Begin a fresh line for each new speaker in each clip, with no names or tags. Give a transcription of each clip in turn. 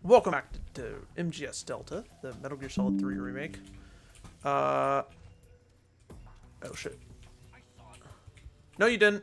Welcome back to MGSΔ, the Metal Gear Solid 3 remake. Oh shit. No, you didn't.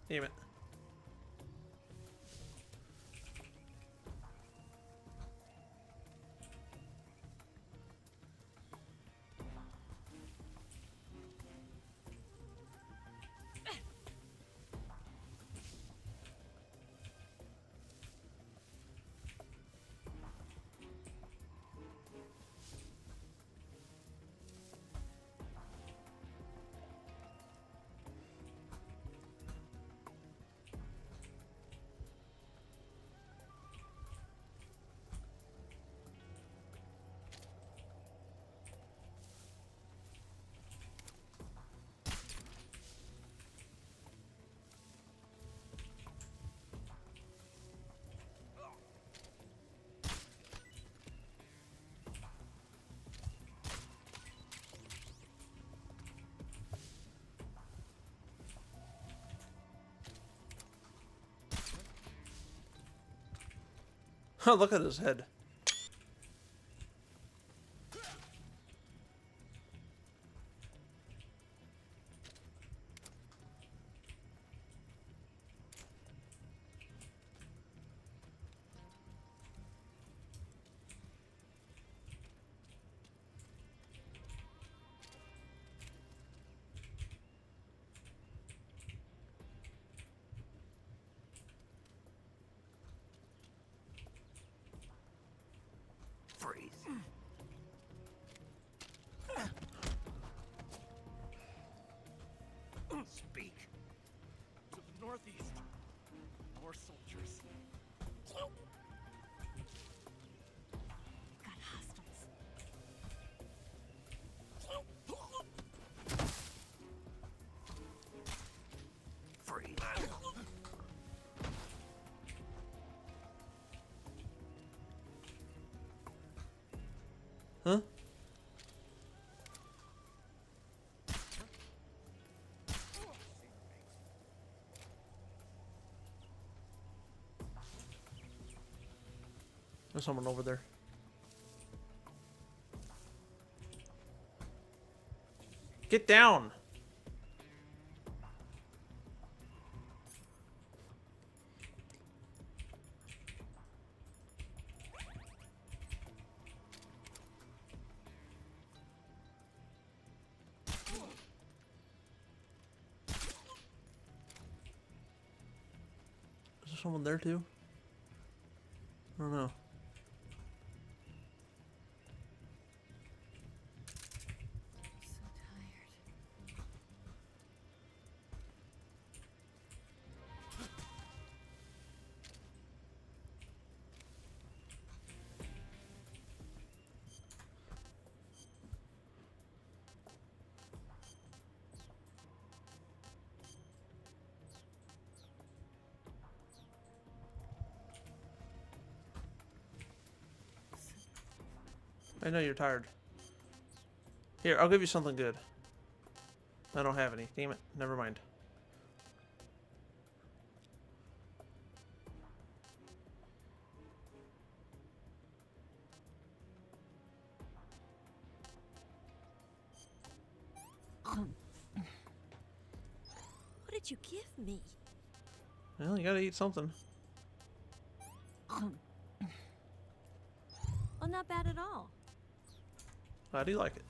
Damn it. Oh, look at his head.
Freeze. Speak. To the northeast. More soldiers.
Got hostiles.
Freeze.
Huh? There's someone over there. Get down! Is there someone there too? I don't know.
So tired.
I know you're tired. Here, I'll give you something good. I don't have any. Damn it. Never mind.
What did you give me?
Well, you gotta eat something.
Well, not bad at all.
How do you like it?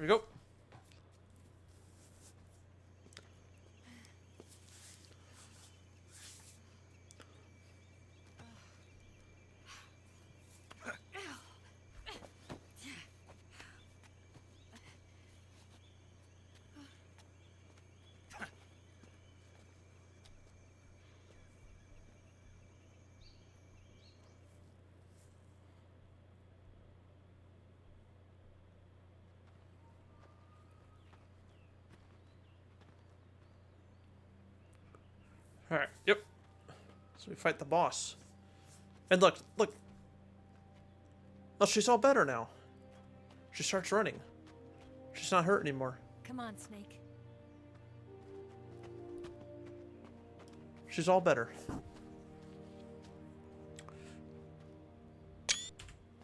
we go. Alright, yep. So we fight the boss. And look, look. Oh, she's all better now. She starts running. She's not hurt anymore.
Come on, Snake.
She's all better.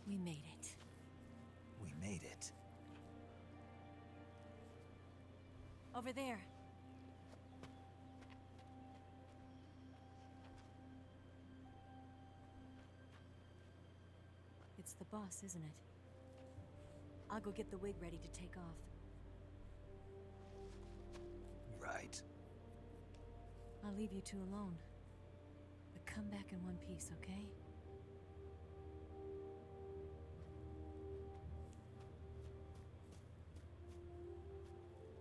We made it.
We made it.
Over there. It's the boss, isn't it? I'll go get the wig ready to take off.
Right.
I'll leave you two alone. But come back in one piece, okay?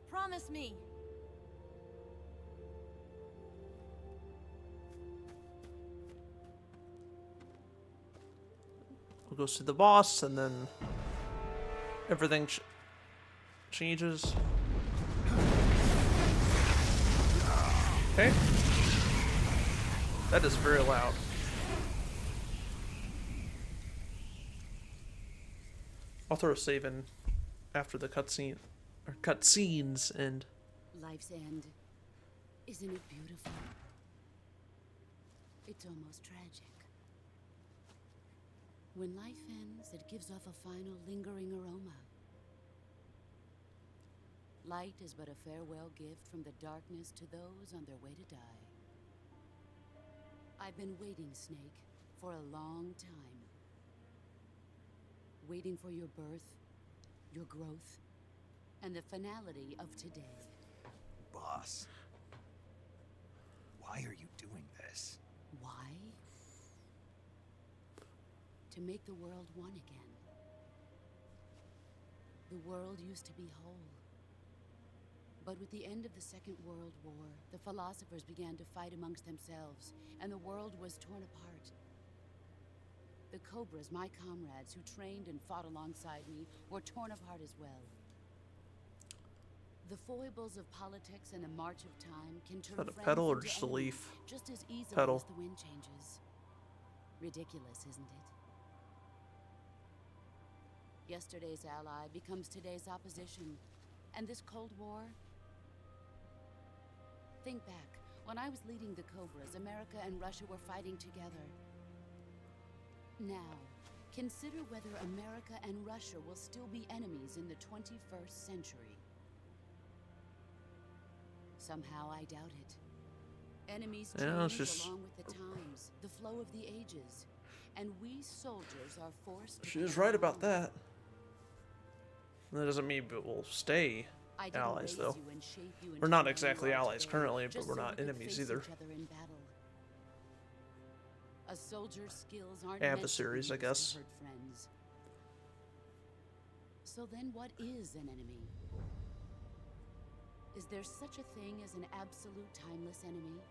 Promise me!
We'll go see the boss, and then everything changes. Okay. That is very loud. I'll throw a save in after the cutscene, or cutscenes end.
Life's end. Isn't it beautiful? It's almost tragic. When life ends, it gives off a final lingering aroma. Light is but a farewell gift from the darkness to those on their way to die. I've been waiting, Snake, for a long time. Waiting for your birth, your growth, and the finality of today.
Boss. Why are you doing this?
Why? To make the world one again. The world used to be whole. But with the end of the Second World War, the philosophers began to fight amongst themselves, and the world was torn apart. The Cobras, my comrades who trained and fought alongside me, were torn apart as well. The foibles of politics and the march of time can turn
that a
friends
pedal or
into
just a
enemies
leaf?
just as easily
Pedal.
as the wind changes. Ridiculous, isn't it? Yesterday's ally becomes today's opposition. And this Cold War? Think back. When I was leading the Cobras, America and Russia were fighting together. Now, consider whether America and Russia will still be enemies in the 21st century. Somehow I doubt it. Enemies
Yeah, it's
change
just-
along with the times, the flow of the ages. And we soldiers are forced to
She is
go
right about
along.
that. That doesn't mean we'll stay
I didn't
allies,
raise
though.
you and shape you
We're
into
not
the man
exactly
you are
allies
today,
currently, but
just
we're
so
not
we could
enemies
face
either.
each other in battle. A soldier's skills aren't meant to
Adversaries,
be
I
used to
guess.
hurt friends. So then what is an enemy? Is there such a thing as an absolute timeless enemy?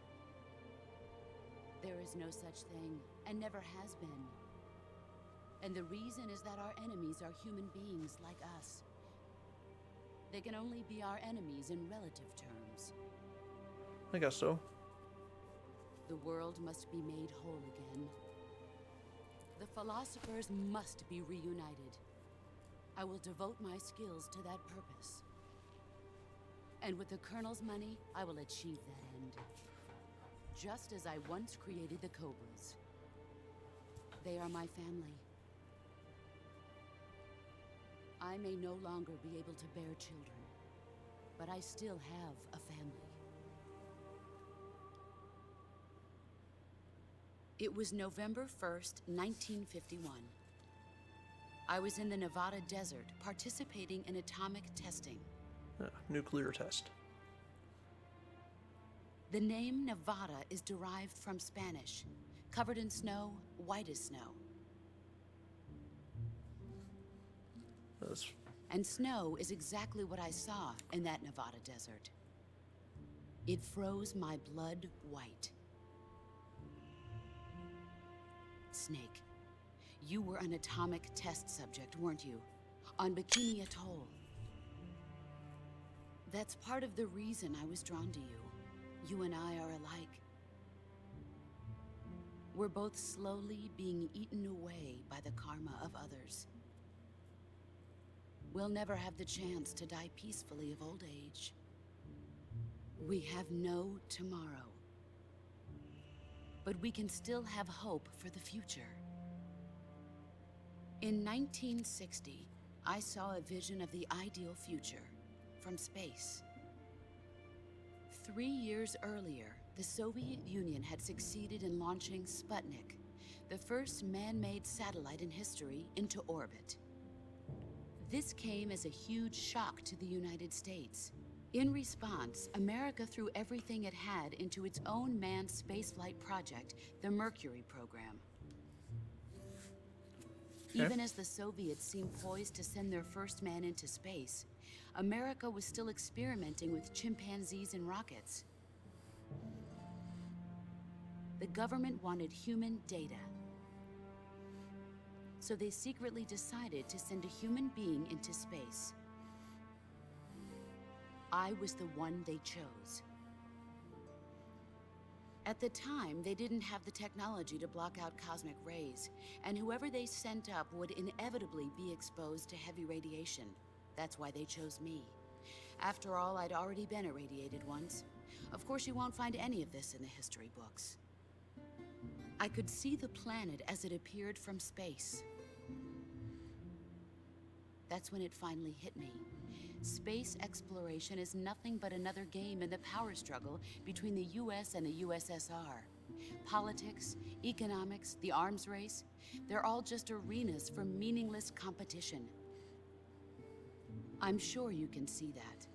There is no such thing, and never has been. And the reason is that our enemies are human beings like us. They can only be our enemies in relative terms.
I guess so.
The world must be made whole again. The philosophers must be reunited. I will devote my skills to that purpose. And with the Colonel's money, I will achieve that end. Just as I once created the Cobras. They are my family. I may no longer be able to bear children, but I still have a family. It was November 1st, 1951. I was in the Nevada desert participating in atomic testing.
Nuclear test.
The name Nevada is derived from Spanish. Covered in snow, white as snow.
That's
And snow is exactly what I saw in that Nevada desert. It froze my blood white. Snake, you were an atomic test subject, weren't you? On Bikini Atoll. That's part of the reason I was drawn to you. You and I are alike. We're both slowly being eaten away by the karma of others. We'll never have the chance to die peacefully of old age. We have no tomorrow. But we can still have hope for the future. In 1960, I saw a vision of the ideal future from space. 3 years earlier, the Soviet Union had succeeded in launching Sputnik, the first man-made satellite in history, into orbit. This came as a huge shock to the United States. In response, America threw everything it had into its own manned spaceflight project, the Mercury program.
Okay.
Even as the Soviets seemed poised to send their first man into space, America was still experimenting with chimpanzees and rockets. The government wanted human data. So they secretly decided to send a human being into space. I was the one they chose. At the time, they didn't have the technology to block out cosmic rays, and whoever they sent up would inevitably be exposed to heavy radiation. That's why they chose me. After all, I'd already been irradiated once. Of course, you won't find any of this in the history books. I could see the planet as it appeared from space. That's when it finally hit me. Space exploration is nothing but another game in the power struggle between the US and the USSR. Politics, economics, the arms race, they're all just arenas for meaningless competition. I'm sure you can see that,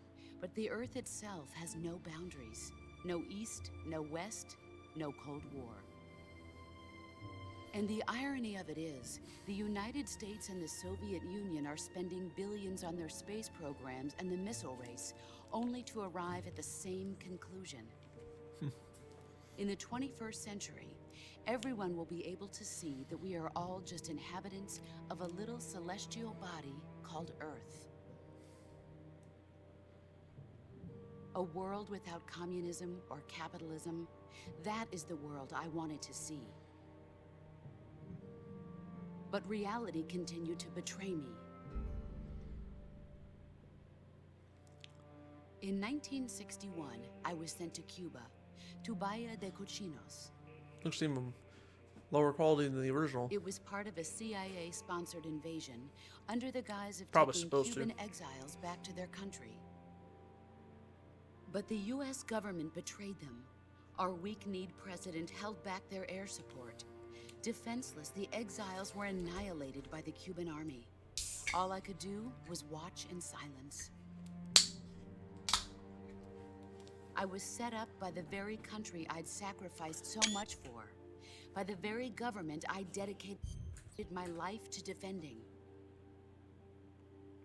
but the Earth itself has no boundaries. No East, no West, no Cold War. And the irony of it is, the United States and the Soviet Union are spending billions on their space programs and the missile race, only to arrive at the same conclusion. In the 21st century, everyone will be able to see that we are all just inhabitants of a little celestial body called Earth. A world without communism or capitalism, that is the world I wanted to see. But reality continued to betray me. In 1961, I was sent to Cuba, to Bahia de Cochinos.
looks even lower quality than the original.
It was part of a CIA-sponsored invasion under the guise of
Probably
taking
supposed to.
Cuban exiles back to their country. But the US government betrayed them. Our weak-kneed president held back their air support. Defenseless, the exiles were annihilated by the Cuban army. All I could do was watch in silence. I was set up by the very country I'd sacrificed so much for, by the very government I dedicated my life to defending.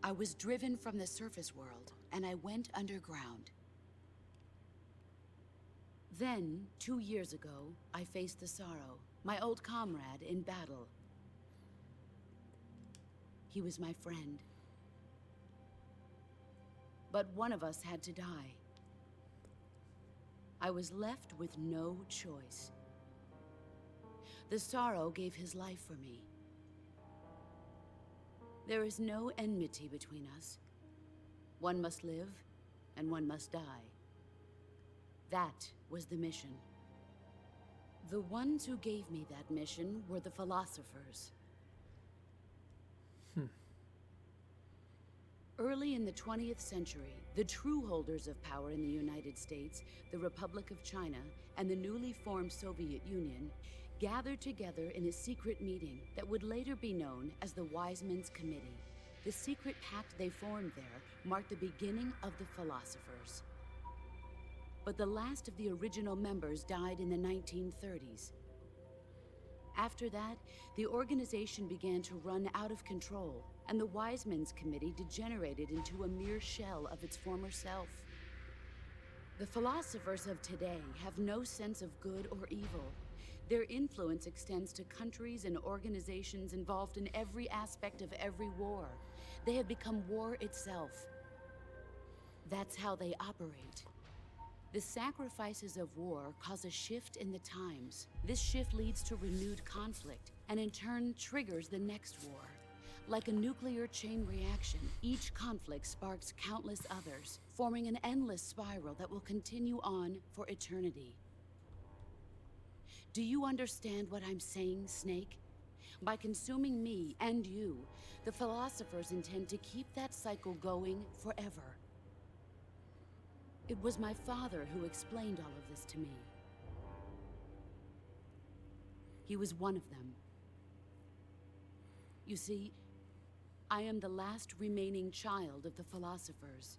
I was driven from the surface world, and I went underground. Then, 2 years ago, I faced the Sorrow, my old comrade in battle. He was my friend. But one of us had to die. I was left with no choice. The Sorrow gave his life for me. There is no enmity between us. One must live, and one must die. That was the mission. The ones who gave me that mission were the philosophers. Early in the 20th century, the true holders of power in the United States, the Republic of China, and the newly formed Soviet Union gathered together in a secret meeting that would later be known as the Wise Men's Committee. The secret pact they formed there marked the beginning of the philosophers. But the last of the original members died in the 1930s. After that, the organization began to run out of control, and the Wise Men's Committee degenerated into a mere shell of its former self. The philosophers of today have no sense of good or evil. Their influence extends to countries and organizations involved in every aspect of every war. They have become war itself. That's how they operate. The sacrifices of war cause a shift in the times. This shift leads to renewed conflict, and in turn triggers the next war. Like a nuclear chain reaction, each conflict sparks countless others, forming an endless spiral that will continue on for eternity. Do you understand what I'm saying, Snake? By consuming me and you, the philosophers intend to keep that cycle going forever. It was my father who explained all of this to me. He was one of them. You see, I am the last remaining child of the philosophers.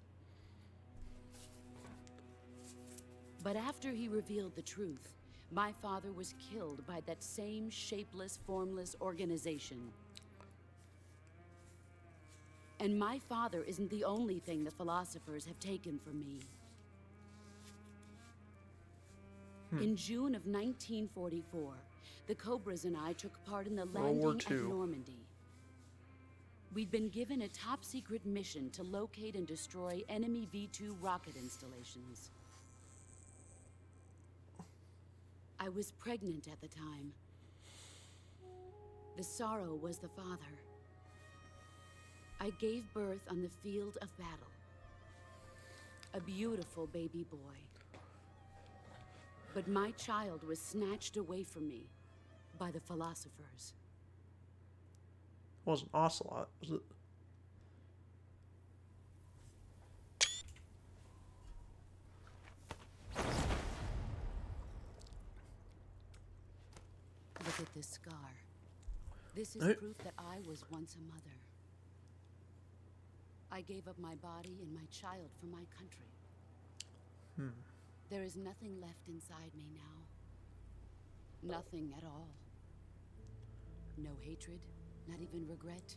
But after he revealed the truth, my father was killed by that same shapeless, formless organization. And my father isn't the only thing the philosophers have taken from me. In June of 1944, the Cobras and I took part in the landing at Normandy. We'd been given a top-secret mission to locate and destroy enemy V-2 rocket installations. I was pregnant at the time. The sorrow was the father. I gave birth on the field of battle. A beautiful baby boy. But my child was snatched away from me by the philosophers.
It wasn't Ocelot, was it?
Look at this scar. This is proof that I was once a mother. I gave up my body and my child for my country. There is nothing left inside me now. Nothing at all. No hatred, not even regret.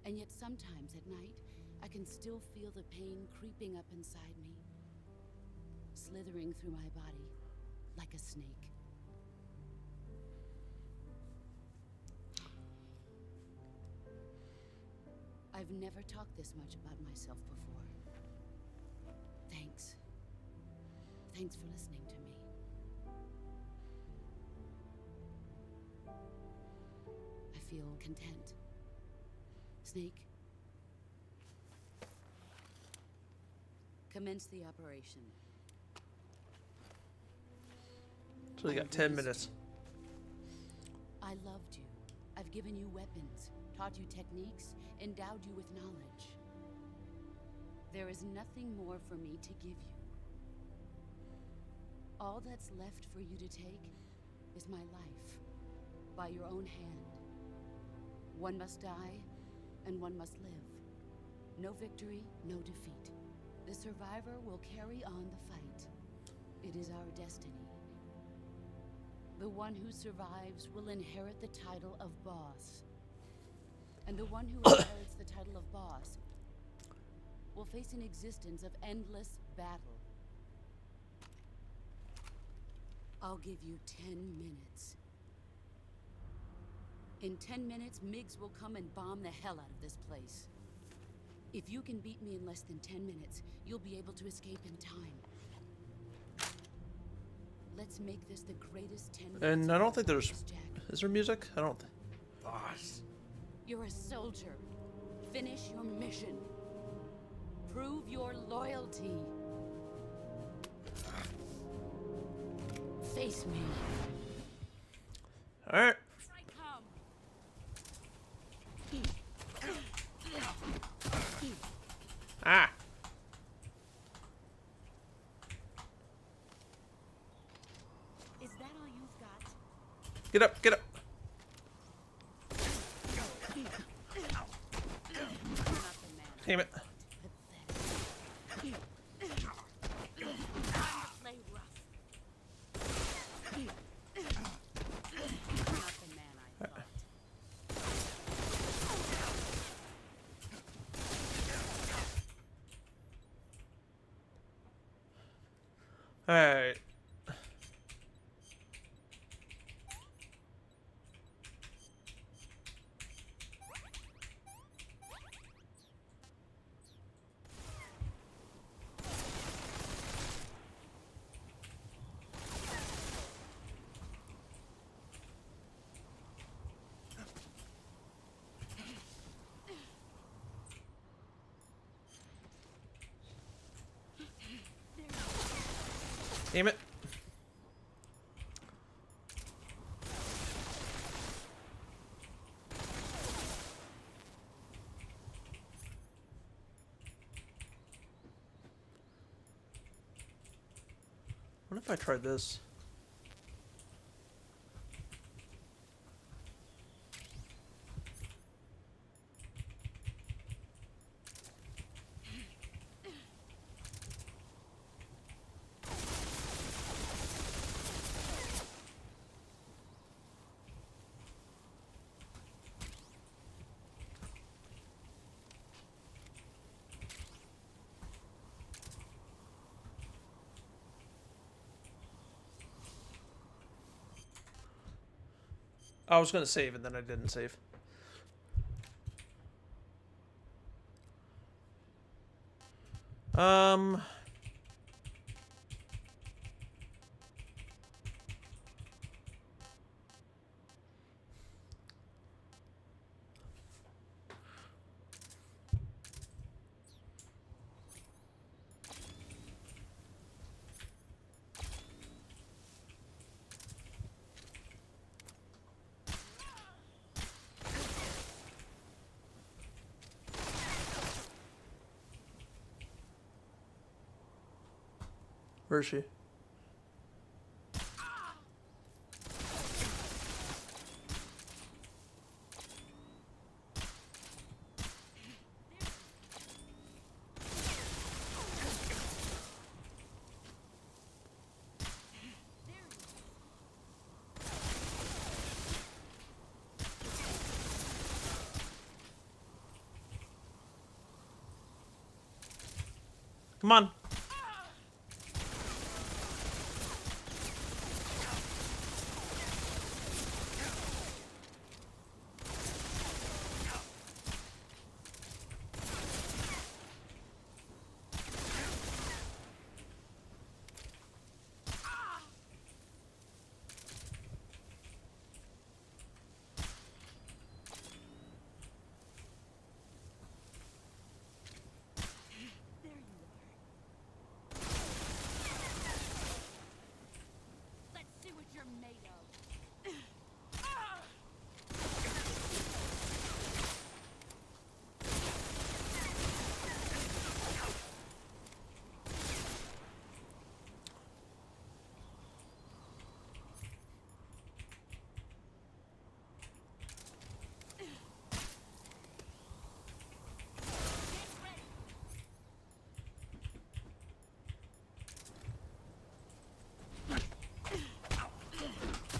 And yet sometimes at night, I can still feel the pain creeping up inside me, slithering through my body like a snake. I've never talked this much about myself before. Thanks. Thanks for listening to me. I feel content. Snake, commence the operation.
So you got 10 minutes.
I loved you. I've given you weapons, taught you techniques, endowed you with knowledge. There is nothing more for me to give you. All that's left for you to take is my life, by your own hand. One must die, and one must live. No victory, no defeat. The survivor will carry on the fight. It is our destiny. The one who survives will inherit the title of boss. And the one who inherits the title of boss will face an existence of endless battle. I'll give you 10 minutes. In 10 minutes, MiGs will come and bomb the hell out of this place. If you can beat me in less than 10 minutes, you'll be able to escape in time. Let's make this the greatest 10 minutes.
And I don't think there's...
Jack.
Is there music? I don't think...
Boss.
You're a soldier. Finish your mission. Prove your loyalty. Face me.
Alright. Ah!
Is that all you've got?
Get up, get up. Damn it. Alright. Damn it. What if I tried this? I was gonna save and then I didn't save. Where is she? Come on.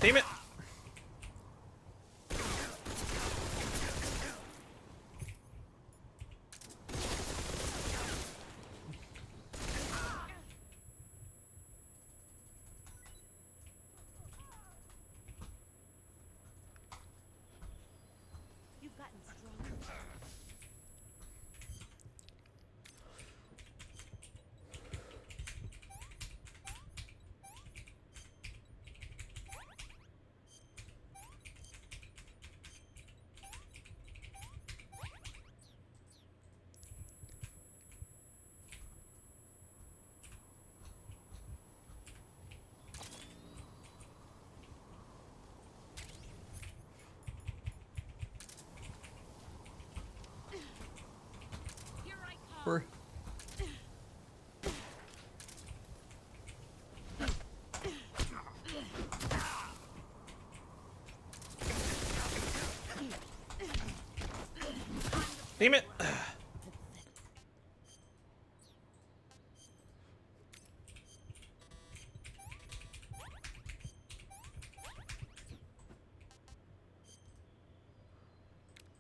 Damn it.
You've gotten stronger.
Damn it!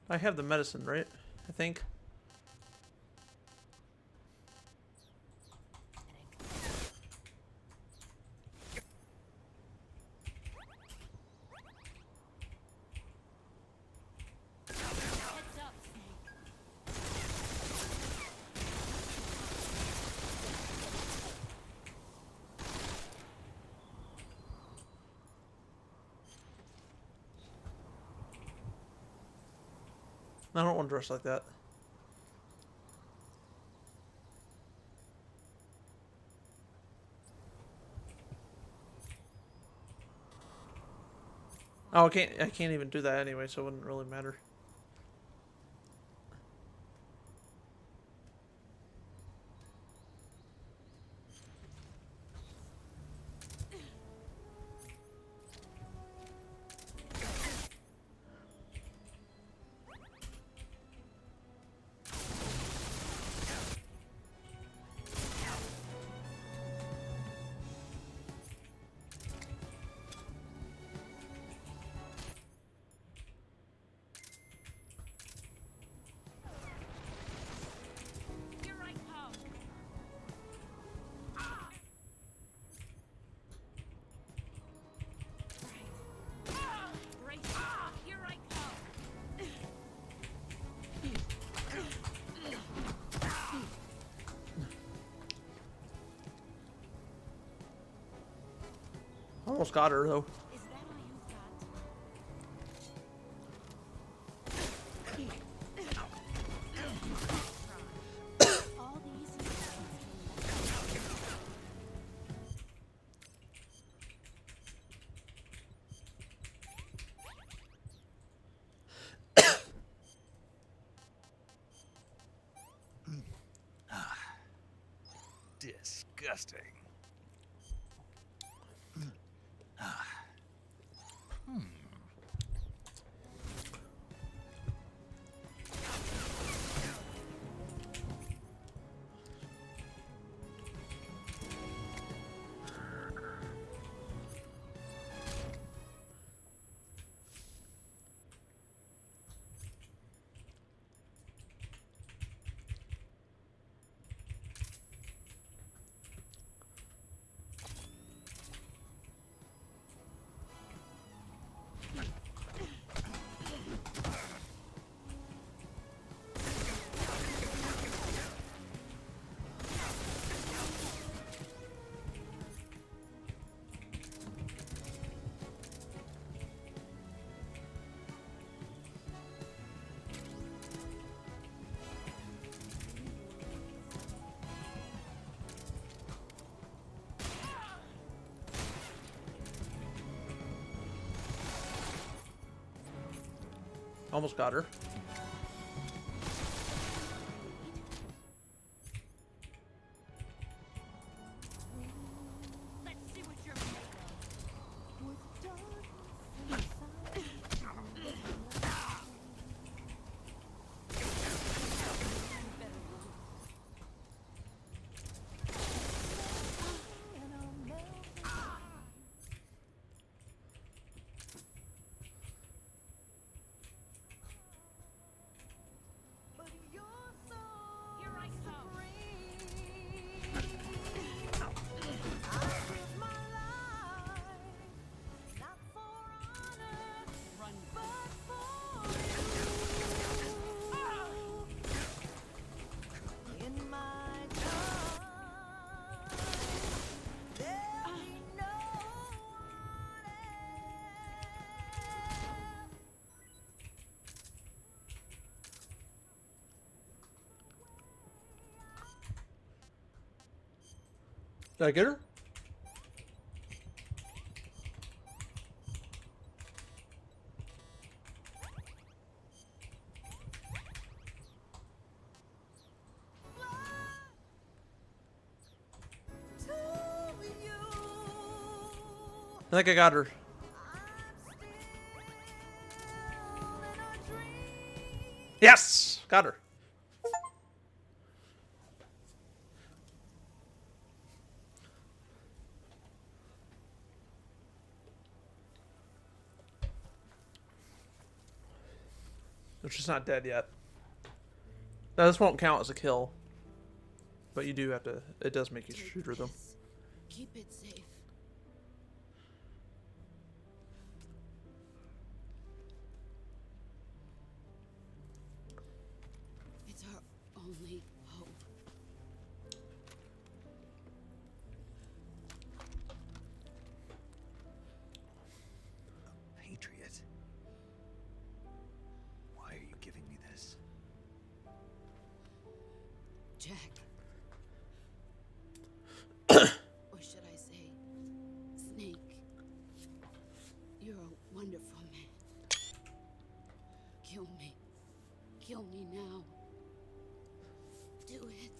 I have the medicine, right? I think.
Heads up, Snake.
I don't want to dress like that. Oh, I can't even do that anyway, so it wouldn't really matter.
Here I come. Right. Here I come.
Almost got her though.
Is that all you've got? All these
Disgusting.
Almost got her.
let's see what you're made of. Here I come. Run.
Did I get her? I think I got her. Yes! Got her. She's not dead yet. Now, this won't count as a kill. But you do have to... It does make you
Take
shoot her, though.
this. Keep it safe. It's our only hope.
A patriot. Why are you giving me this?
Jack. Or should I say, Snake? You're a wonderful man. Kill me. Kill me now. Do it.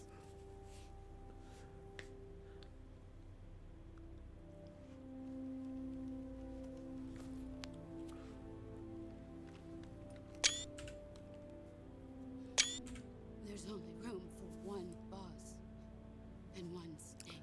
There's only room for one boss and one Snake.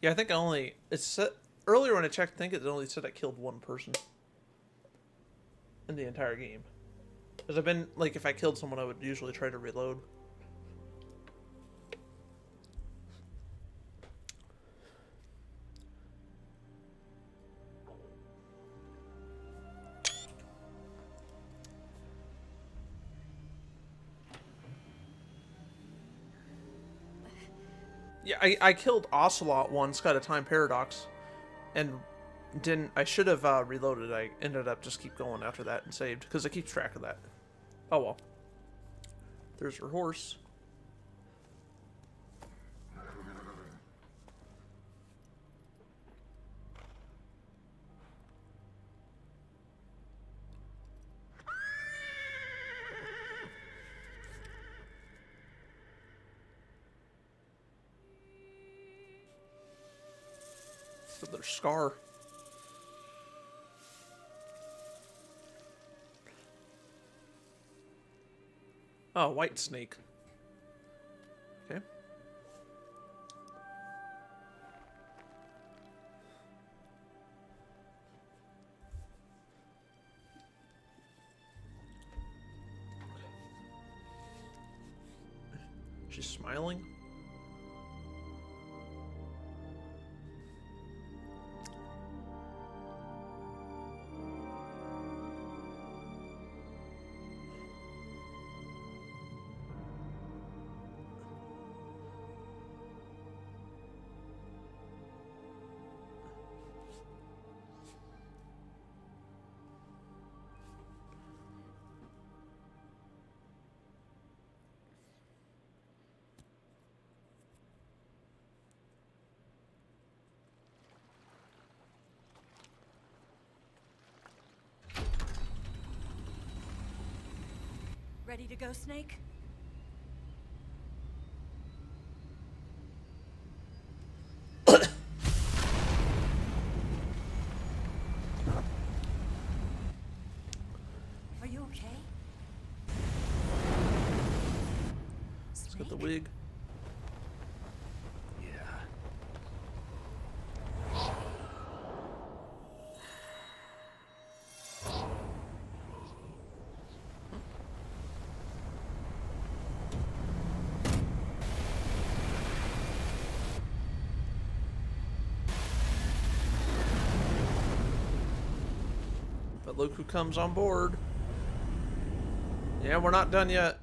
Yeah, I think I only... It's set... Earlier when I checked, I think it only said I killed one person. In the entire game. Because I've been... Like, if I killed someone, I would usually try to reload. Yeah, I killed Ocelot once, got a time paradox, and didn't... I should have reloaded. I ended up just keep going after that and saved, because it keeps track of that. Oh well. There's her horse. Their scar. Oh, white snake. Okay. She's smiling.
Ready to go, Snake? Are you okay?
Let's get the wig.
Yeah.
But look who comes on board. Yeah, we're not done yet.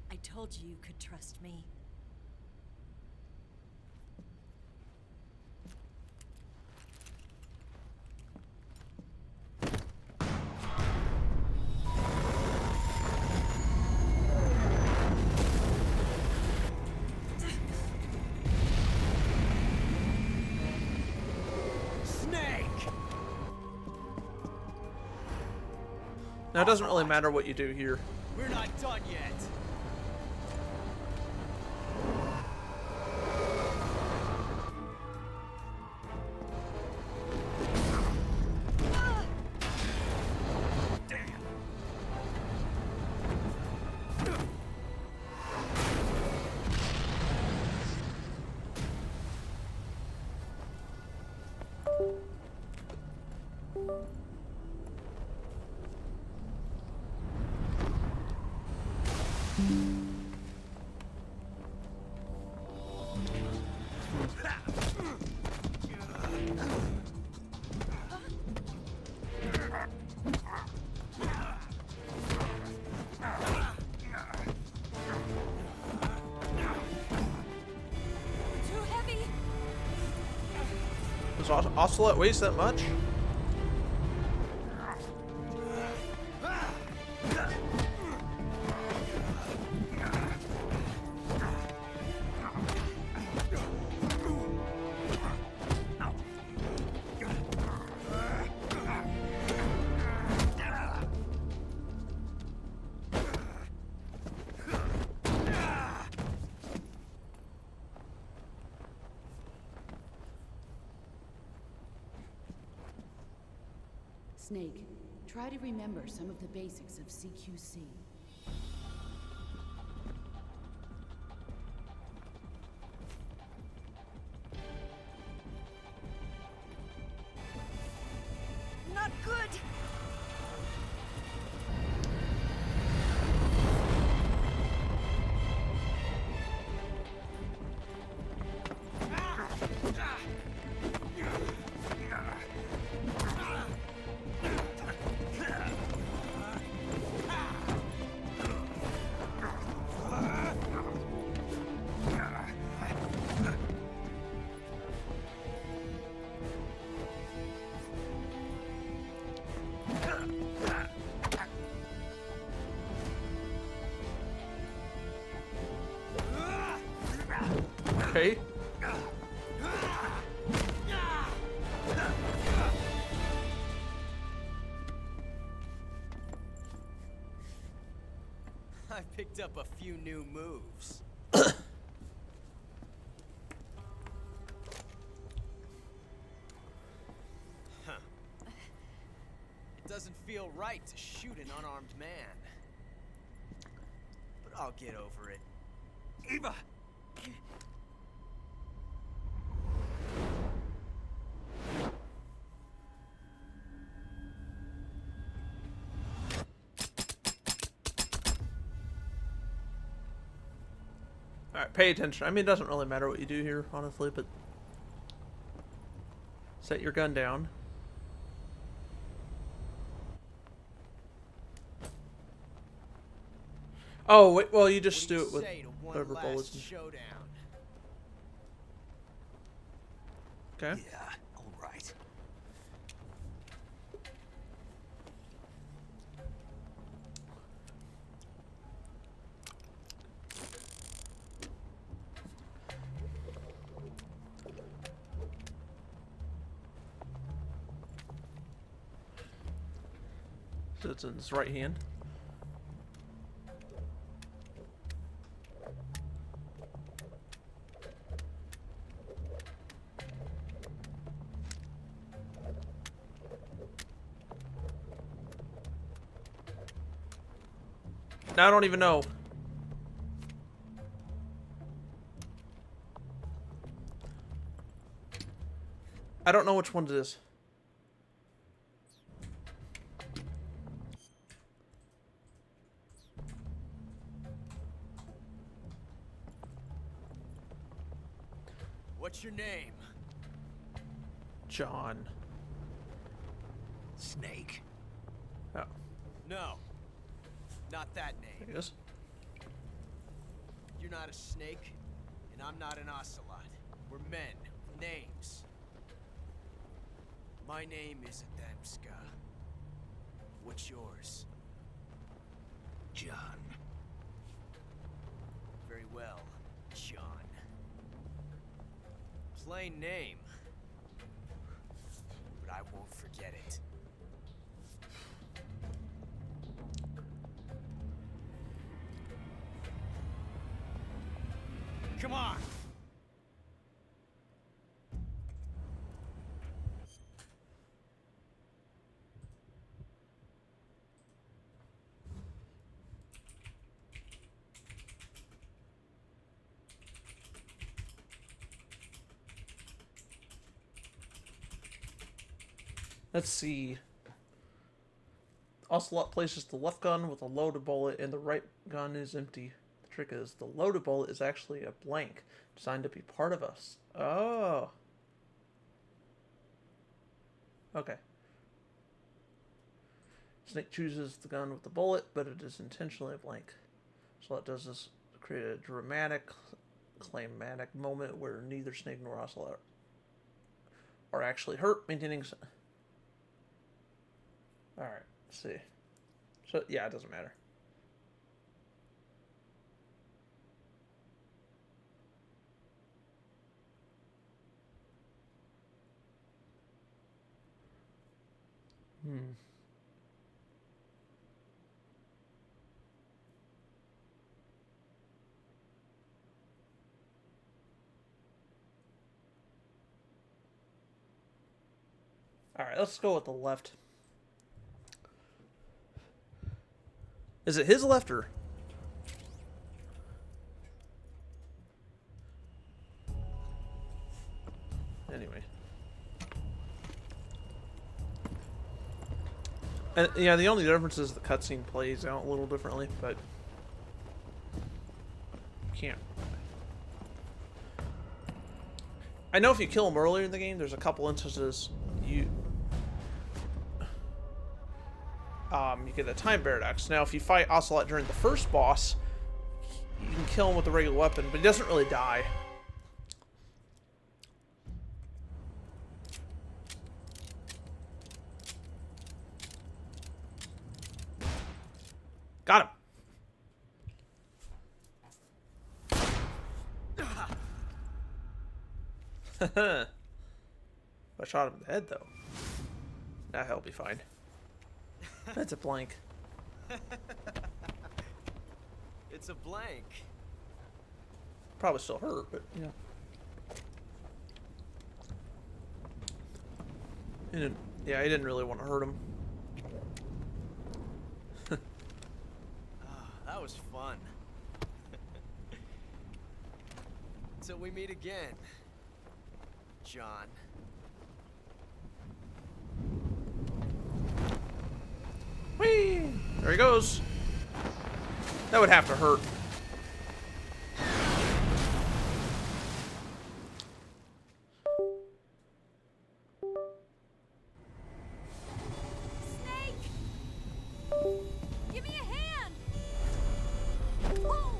I told you you could trust me.
Now, it doesn't really matter what you do here.
We're not done yet.
Too heavy.
Does Ocelot weighs that much?
Snake, try to remember some of the basics of CQC.
Not good.
Okay.
I picked up a few new moves. Huh. It doesn't feel right to shoot an unarmed man. But I'll get over it.
Eva!
Alright, pay attention. I mean, it doesn't really matter what you do here, honestly, but... Set your gun down. Oh, wait, well, you just
What
do it with
say to one
whatever
last
bullets.
showdown?
Okay.
Yeah, all right.
So it's in his right hand. Now I don't even know. I don't know which one it is.
What's your name?
John.
Snake.
Oh,
No. Not that
I
name.
guess.
You're not a snake, and I'm not an ocelot. We're men with names. My name is Adamska. What's yours?
John.
Very well, John. Plain name. But I won't forget it. Come on!
Let's see. Ocelot places the left gun with a loaded bullet and the right gun is empty. The trick is the loaded bullet is actually a blank, designed to be part of us. Oh. Okay. Snake chooses the gun with the bullet, but it is intentionally a blank. So what it does is create a dramatic, climatic moment where neither Snake nor Ocelot are actually hurt, maintaining... Alright, let's see. So, yeah, it doesn't matter. Alright, let's go with the left. Is it his left or? Anyway. And, yeah, the only difference is the cutscene plays out a little differently, but... Can't. I know if you kill him earlier in the game, there's a couple instances you get a time paradox. Now, if you fight Ocelot during the first boss, you can kill him with a regular weapon, but he doesn't really die. Got him. I shot him in the head, though. Nah, he'll be fine. That's a blank.
It's a blank.
Probably still hurt, but yeah. Yeah, he didn't really want to hurt him.
That was fun. Until we meet again, John.
Whee! There he goes. That would have to hurt.
Snake! Give me a hand! Whoa!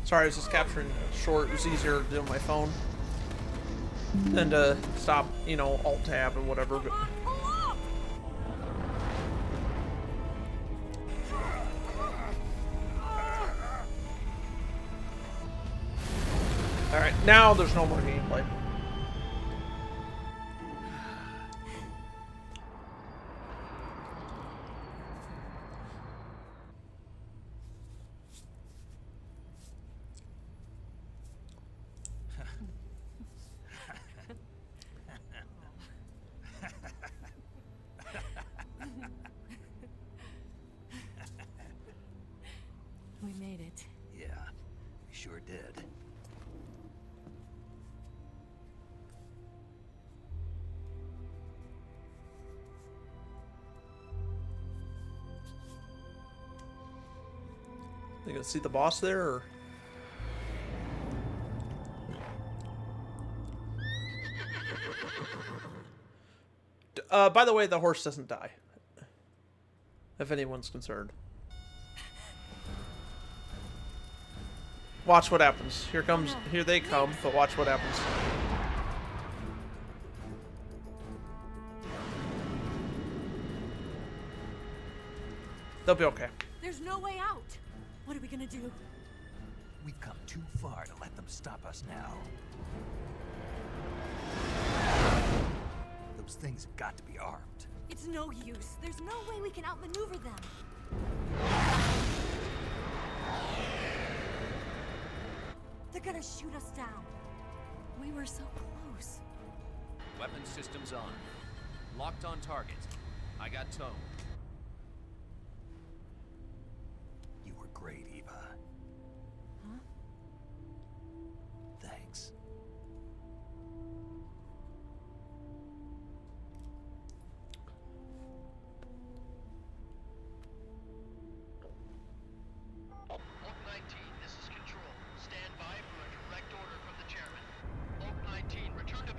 Sorry, I was just capturing short. It was easier to do on my phone than to stop, you know, alt tab and whatever. But
Pull up!
all right, now there's no more gameplay.
We made it.
Yeah, we sure did.
You gonna see the boss there, or? By the way, the horse doesn't die. If anyone's concerned. Watch what happens. Here they come, but watch what happens. They'll be okay.
There's no way out. What are we gonna do?
We've come too far to let them stop us now. Those things have got to be armed.
It's no use. There's no way we can outmaneuver them. They're gonna shoot us down. We were so close.
Weapon systems on. Locked on target. I got tone.
You were great, Eva.
Huh?
Thanks.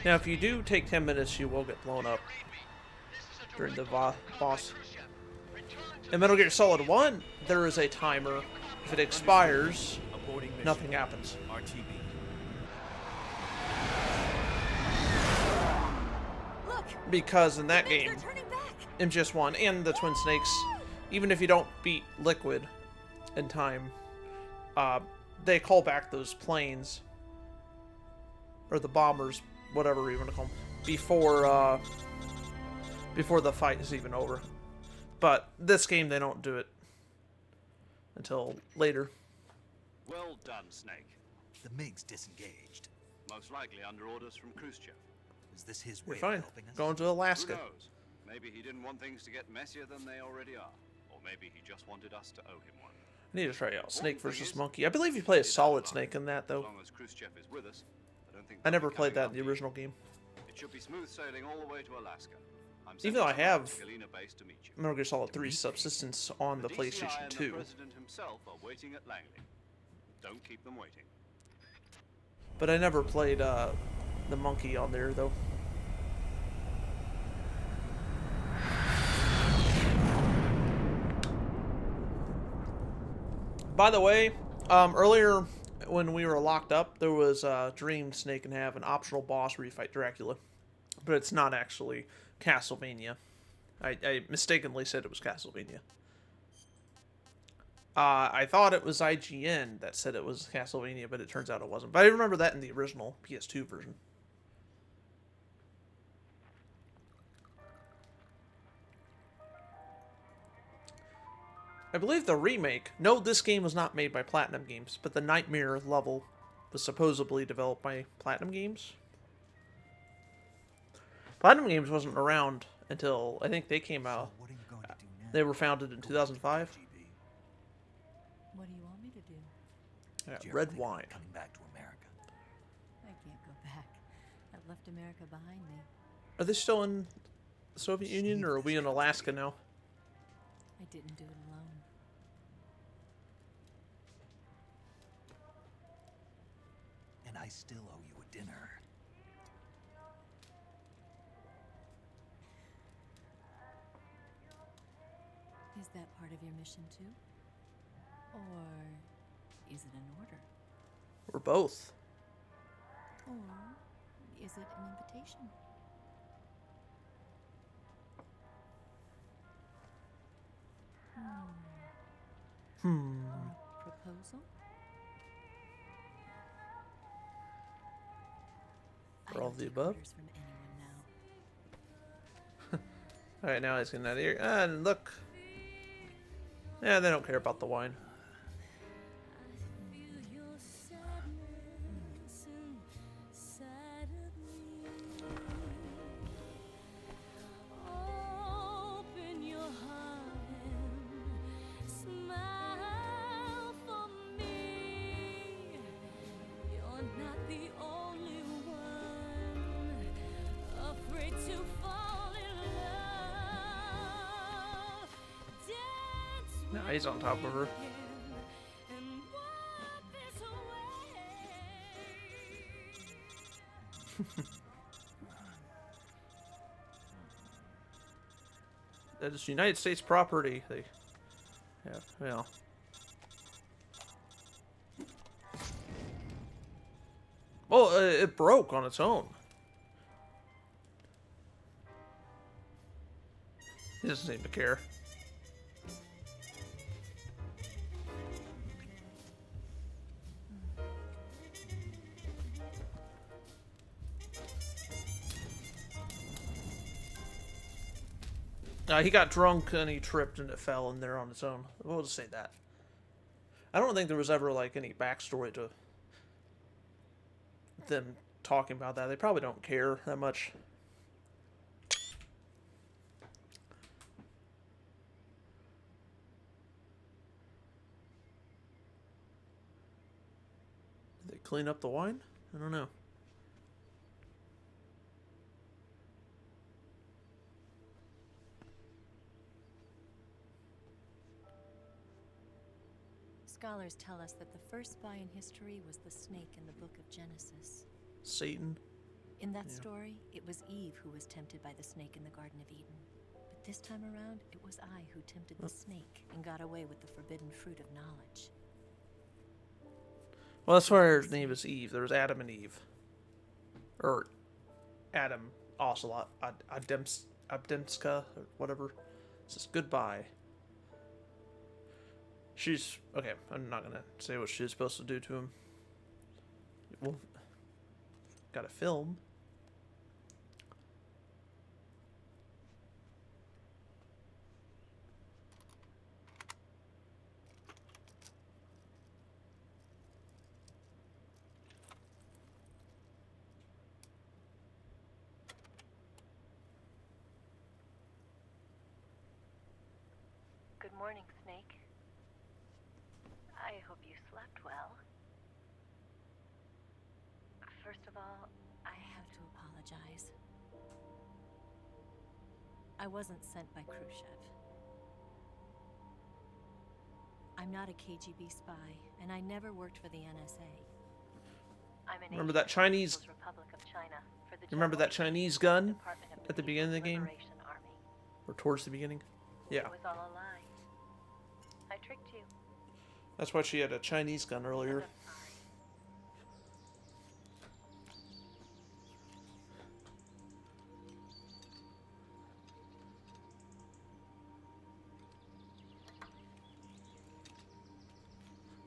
Now, if you do take 10 minutes, you will get blown up during the boss. In Metal Gear Solid 1, there is a timer. If it expires,
Aborting mission.
nothing happens.
RTB.
Look!
Because in that
Things
game,
are turning back!
MGS1 and the Twin Snakes, even if you don't beat Liquid in time, they call back those planes, or the bombers, whatever you want to call them, before the fight is even over. But this game, they don't do it until later.
Well done, Snake.
The MiG's disengaged.
Most likely under orders from Khrushchev.
Is this his
You're
way
fine.
of helping us?
Going to
Who
Alaska.
knows? Maybe he didn't want things to get messier than they already are. Or maybe he just wanted us to owe him one.
I need to try out Snake versus Monkey. I believe you play as Solid Snake in that,
As
though.
long as Khrushchev is with us, I don't think
I
they'll
never
be
played that
coming
in the
after you.
original game.
It should be smooth sailing all the way to Alaska. I'm
Even though I
sending
have
someone to Galena base to meet you.
Metal Gear Solid 3 Subsistence on the
DCI
PlayStation
and
2.
The president himself are waiting at Langley. Don't keep them waiting.
But I never played the Monkey on there, though. By the way, earlier when we were locked up, there was a dream Snake can have an optional boss where you fight Dracula. But it's not actually Castlevania. I mistakenly said it was Castlevania. I thought it was IGN that said it was Castlevania, but it turns out it wasn't. But I remember that in the original PS2 version. I believe the remake... No, this game was not made by Platinum Games, but the Nightmare level was supposedly developed by Platinum Games. Platinum Games wasn't around until, I think they came out.
What are you going to do now?
They were founded in 2005.
RTB.
What do you want me to do?
Yeah,
Do you ever
red
think about
wine.
Coming back to America.
I can't go back. I've left America behind me.
Are they still in the Soviet Union, or are we in Alaska now?
I didn't do it alone.
And I still owe you a dinner.
Is that part of your mission too? Or is it an order?
Or both?
Or is it an invitation? Or a proposal?
Or all of the
take
above?
orders from anyone now.
Alright, now he's getting out of here. And look. Yeah, they don't care about the wine. Now he's on top of her. That is United States property. They, yeah, well. Well, it broke on its own. He doesn't seem to care. He got drunk and he tripped and it fell in there on its own. We'll just say that. I don't think there was ever like any backstory to them talking about that. They probably don't care that much. Did they clean up the wine? I don't know.
Scholars tell us that the first spy in history was the snake in the book of Genesis.
Satan.
In that story, it was Eve who was tempted by the snake in the Garden of Eden. But this time around, it was I who tempted the snake and got away with the forbidden fruit of knowledge.
Well, that's why her name is Eve. There was Adam and Eve. Or Adam Ocelot, Ademska, or whatever. Says goodbye. She's okay. I'm not gonna say what she's supposed to do to him. Well, got a film.
Good morning, Snake. I hope you slept well. First of all, I have to apologize. I wasn't sent by Khrushchev. I'm not a KGB spy, and I never worked for the NSA. I'm an
Remember
agent
that
of the
Chinese?
People's Republic of China for the
You remember that
General
Chinese
Department
gun
of
at the beginning of the game,
Liberation Army.
or towards the beginning? Yeah,
It was all a lie. I tricked you.
that's why she had a Chinese gun earlier.
I'm sorry.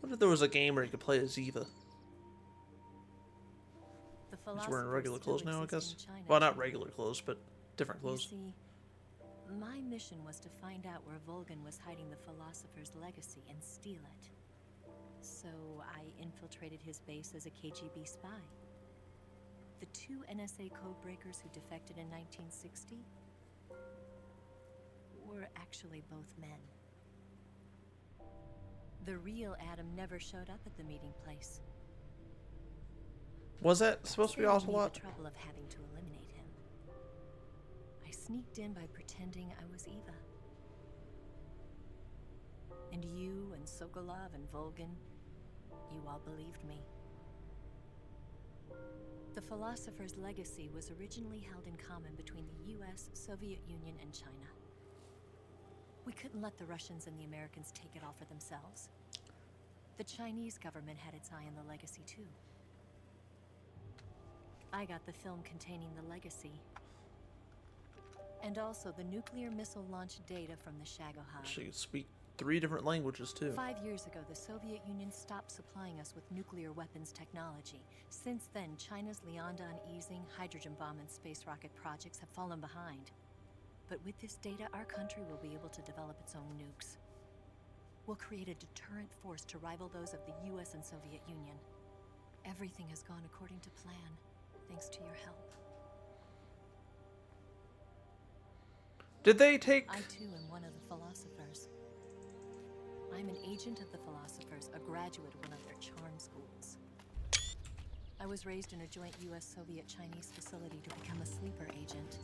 What if there was a game where you could play as Eva?
The
She's wearing regular
philosophers
clothes
still
now, I
exist
guess.
in China,
Well, not
too.
regular clothes, but different
You
clothes.
see, my mission was to find out where Volgan was hiding the philosopher's legacy and steal it. So I infiltrated his base as a KGB spy. The two NSA codebreakers who defected in 1960 were actually both men. The real Adam never showed up at the meeting place.
Was that supposed to be
Saved me
Ocelot?
the trouble of having to eliminate him. I sneaked in by pretending I was Eva. And you and Sokolov and Volgan, you all believed me. The philosopher's legacy was originally held in common between the US, Soviet Union, and China. We couldn't let the Russians and the Americans take it all for themselves. The Chinese government had its eye on the legacy too. I got the film containing the legacy. And also the nuclear missile launch data from the Shagohod.
She could speak 3 different languages too.
5 years ago, the Soviet Union stopped supplying us with nuclear weapons technology. Since then, China's Liaodong easing, hydrogen bomb, and space rocket projects have fallen behind. But with this data, our country will be able to develop its own nukes. We'll create a deterrent force to rival those of the US and Soviet Union. Everything has gone according to plan, thanks to your help.
Did they take...
I too am one of the philosophers. I'm an agent of the philosophers, a graduate of one of their charm schools. I was raised in a joint US-Soviet-Chinese facility to become a sleeper agent.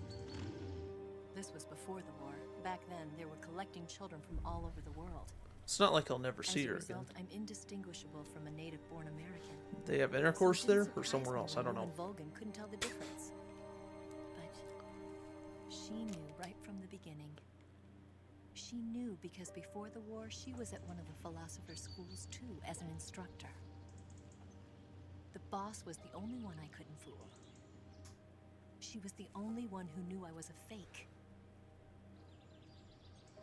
This was before the war. Back then, they were collecting children from all over the world.
It's not like he'll never see
As a
her
result,
again.
I'm indistinguishable from a native-born American.
They have intercourse
So it
there
didn't
or
surprise
somewhere
me
else? I
when
don't
you
know.
and Volgan couldn't tell the difference. But she knew right from the beginning. She knew because before the war, she was at one of the philosopher's schools too, as an instructor. The boss was the only one I couldn't fool. She was the only one who knew I was a fake.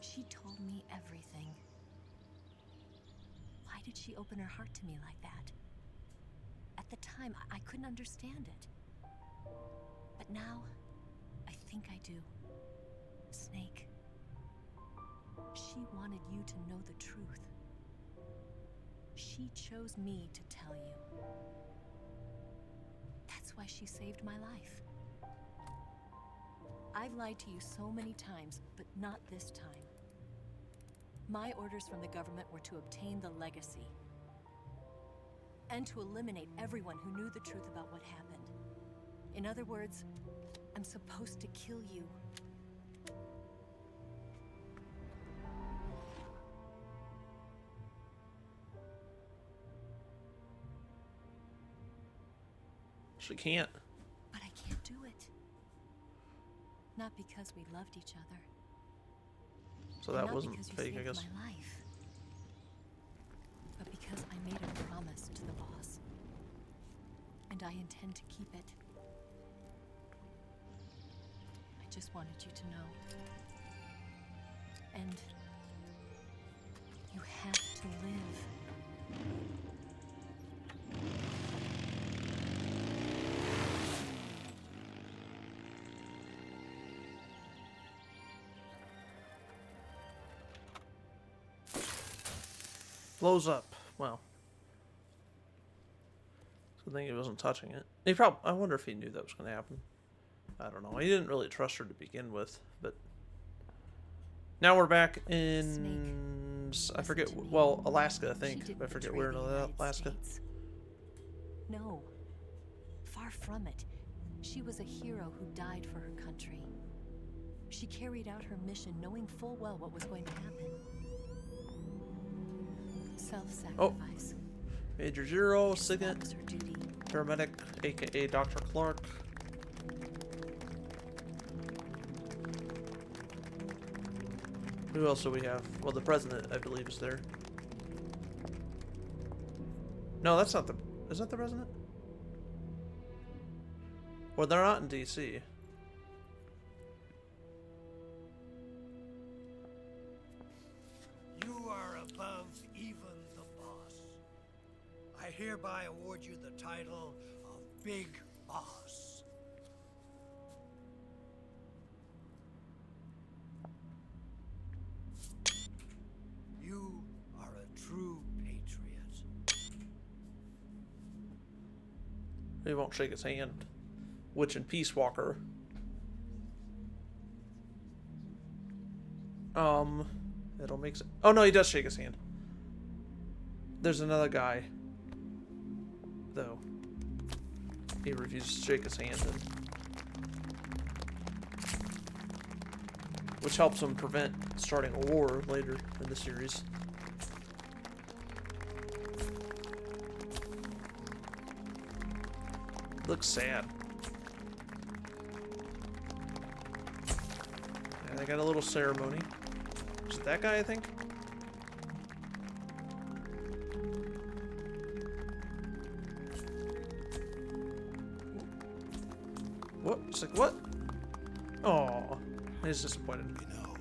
She told me everything. Why did she open her heart to me like that? At the time, I couldn't understand it. But now, I think I do. Snake. She wanted you to know the truth. She chose me to tell you. That's why she saved my life. I've lied to you so many times, but not this time. My orders from the government were to obtain the legacy and to eliminate everyone who knew the truth about what happened. In other words, I'm supposed to kill you.
She can't.
But I can't do it. Not because we loved each other.
So
and
that
not
wasn't
because you
fake, I
saved
guess.
my life. But because I made a promise to the boss. And I intend to keep it. I just wanted you to know. And you have to live.
Blows up. Well. Good thing he wasn't touching it. He probably. I wonder if he knew that was going to happen. I don't know. He didn't really trust her to begin with, but now we're back in. I forget. Well, Alaska, I think. I forget where in Alaska.
No. Far from it. She was a hero who died for her country. She carried out her mission knowing full well what was going to happen. Self-sacrifice.
Major Zero,
Because that
Signet,
was her duty.
paramedic, aka Dr. Clark. Who else do we have? Well, the president, I believe, is there. No, that's not the. Is that the president? Well, they're not in DC.
You are above even the boss. I hereby award you the title of Big Boss. You are a true patriot.
He won't shake his hand. Witch and Peace Walker. It'll make sense. Oh no, he does shake his hand. There's another guy, though. He refuses to shake his hand, which helps him prevent starting a war later in the series. Looks sad. Yeah, they got a little ceremony. Is it that guy, I think? What? It's like, what? Oh, he's disappointed.
You know,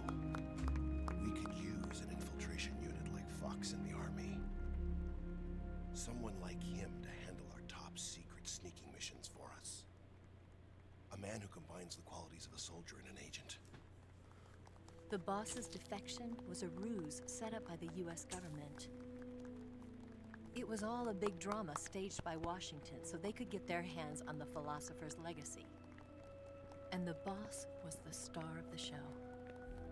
we could use an infiltration unit like Fox in the army. Someone like him to handle our top secret sneaking missions for us. A man who combines the qualities of a soldier and an agent.
The boss's defection was a ruse set up by the US government. It was all a big drama staged by Washington so they could get their hands on the philosopher's legacy. And the boss was the star of the show.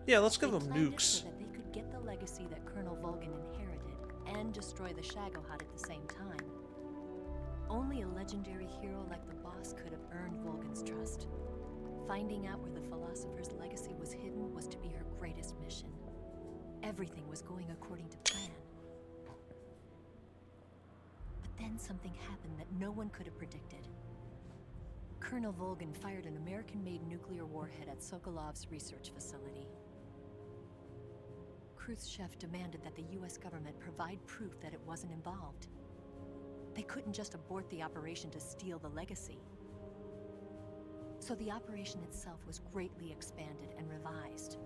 Yeah, let's give
They
him
planned it
nukes.
so that they could get the legacy that Colonel Volgan inherited and destroy the Shagohod at the same time. Only a legendary hero like the boss could have earned Volgan's trust. Finding out where the philosopher's legacy was hidden was to be her greatest mission. Everything was going according to plan. But then something happened that no one could have predicted. Colonel Volgan fired an American-made nuclear warhead at Sokolov's research facility. Khrushchev demanded that the US government provide proof that it wasn't involved. They couldn't just abort the operation to steal the legacy. So the operation itself was greatly expanded and revised.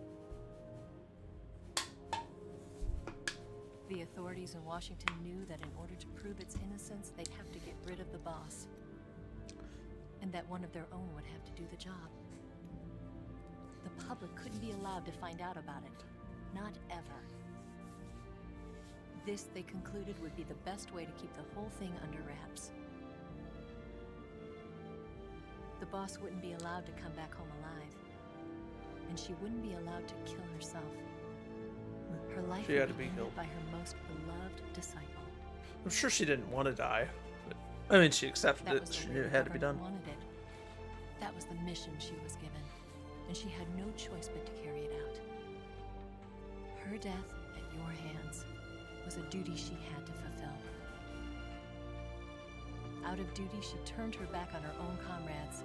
The authorities in Washington knew that in order to prove its innocence, they'd have to get rid of the boss. And that one of their own would have to do the job. The public couldn't be allowed to find out about it. Not ever. This, they concluded, would be the best way to keep the whole thing under wraps. The boss wouldn't be allowed to come back home alive. And she wouldn't be allowed to kill herself. Her life
She had
would
to be
ended
killed.
by her most beloved disciple.
I'm sure she didn't want to die. But, I mean, she accepted
That
it.
was the
She
way
knew
the
it had to be done.
government wanted it. That was the mission she was given, and she had no choice but to carry it out. Her death at your hands was a duty she had to fulfill. Out of duty, she turned her back on her own comrades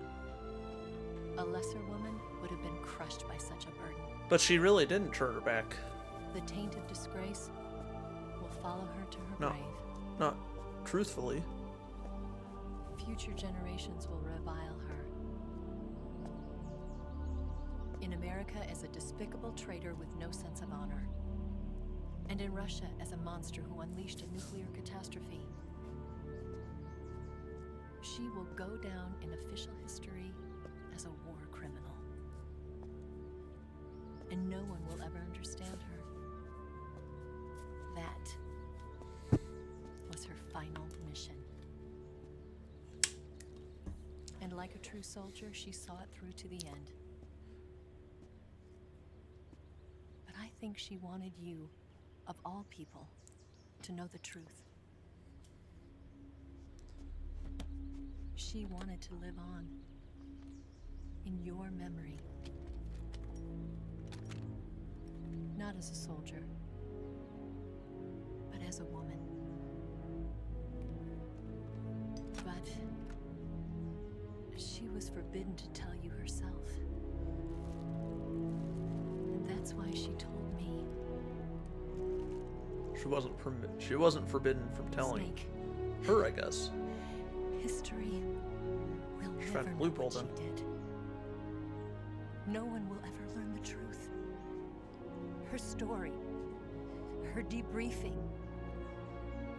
A lesser woman would have been crushed by such a burden.
But she really didn't turn her back.
The taint of disgrace will follow her to her
No.
grave.
Not truthfully.
Future generations will revile her. In America as a despicable traitor with no sense of honor. And in Russia as a monster who unleashed a nuclear catastrophe. She will go down in official history as a war criminal. And no one will ever understand her. That was her final mission. And like a true soldier, she saw it through to the end. But I think she wanted you, of all people, to know the truth. She wanted to live on in your memory. Not as a soldier, but as a woman. But she was forbidden to tell you herself. And that's why she told me.
She wasn't forbidden from telling
Snake,
her, I guess.
history will
She's
never
trying to
know
loophole
what she
them.
did. No one will ever learn the truth. Her story, her debriefing,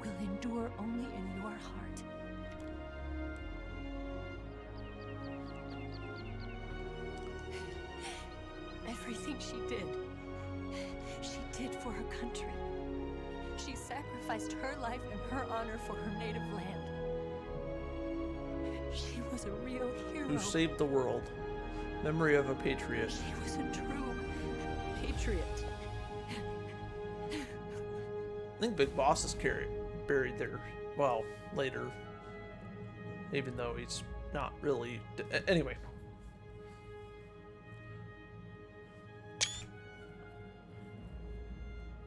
will endure only in your heart. Everything she did for her country. She sacrificed her life and her honor for her native land. She was a real hero.
Who saved the world. Memory of a patriot.
She was a true patriot.
I think Big Boss is buried there. Well, later. Even though he's not really... Anyway.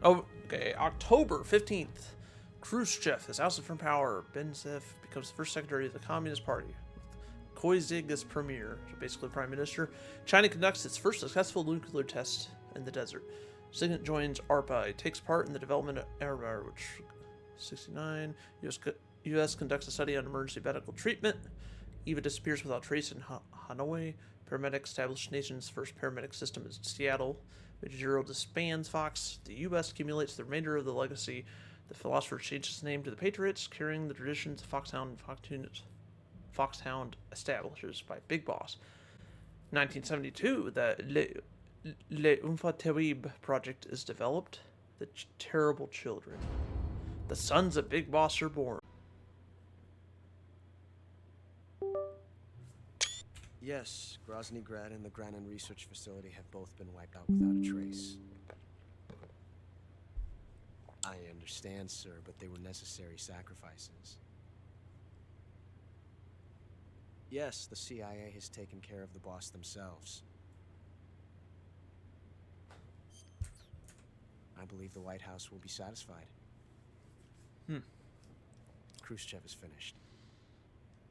Oh, okay. October 15th. Khrushchev is ousted from power. Benzev becomes the first secretary of the Communist Party. Koizig as premier, so basically prime minister. China conducts its first successful nuclear test in the desert. Signet joins ARPA. It takes part in the development of ARPA, which 69. U.S. conducts a study on emergency medical treatment. Eva disappears without trace in Hanoi. Paramedics establish nation's first paramedic system in Seattle. Major disbands Fox. The U.S. accumulates the remainder of the legacy. The philosopher changes his name to the Patriots, carrying the traditions of Foxhound establishes by Big Boss. 1972, the Le Enfants Terribles project is developed. The terrible children. The sons of Big Boss are born.
Yes, Grozny Grad and the Granin Research Facility have both been wiped out without a trace. I understand, sir, but they were necessary sacrifices. Yes, the CIA has taken care of the boss themselves. I believe the White House will be satisfied. Khrushchev is finished.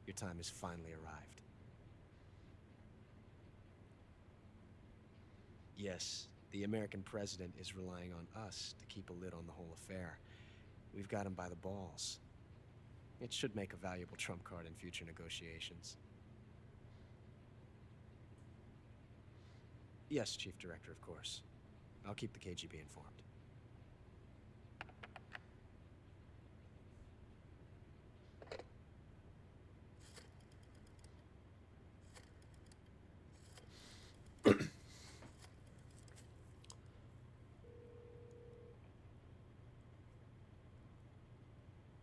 Your time has finally arrived. Yes, the American president is relying on us to keep a lid on the whole affair. We've got him by the balls. It should make a valuable trump card in future negotiations. Yes, Chief Director, of course. I'll keep the KGB informed.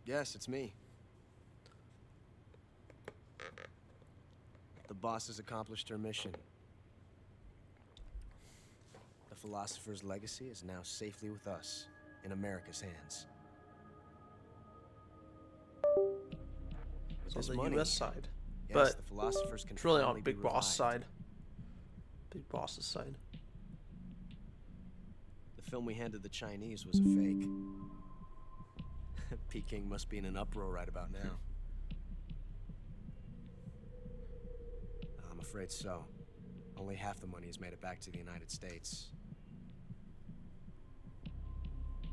Yes, it's me. The boss has accomplished her mission. The philosopher's legacy is now safely with us, in America's hands.
It's
With
on
this
the
money,
U.S. side.
yes,
But
the philosophers can
it's really
finally
on
be
Big Boss
revived.
side. Big Boss's side.
The film we handed the Chinese was a fake. Peking must be in an uproar right about now. I'm afraid so. Only half the money has made it back to the United States.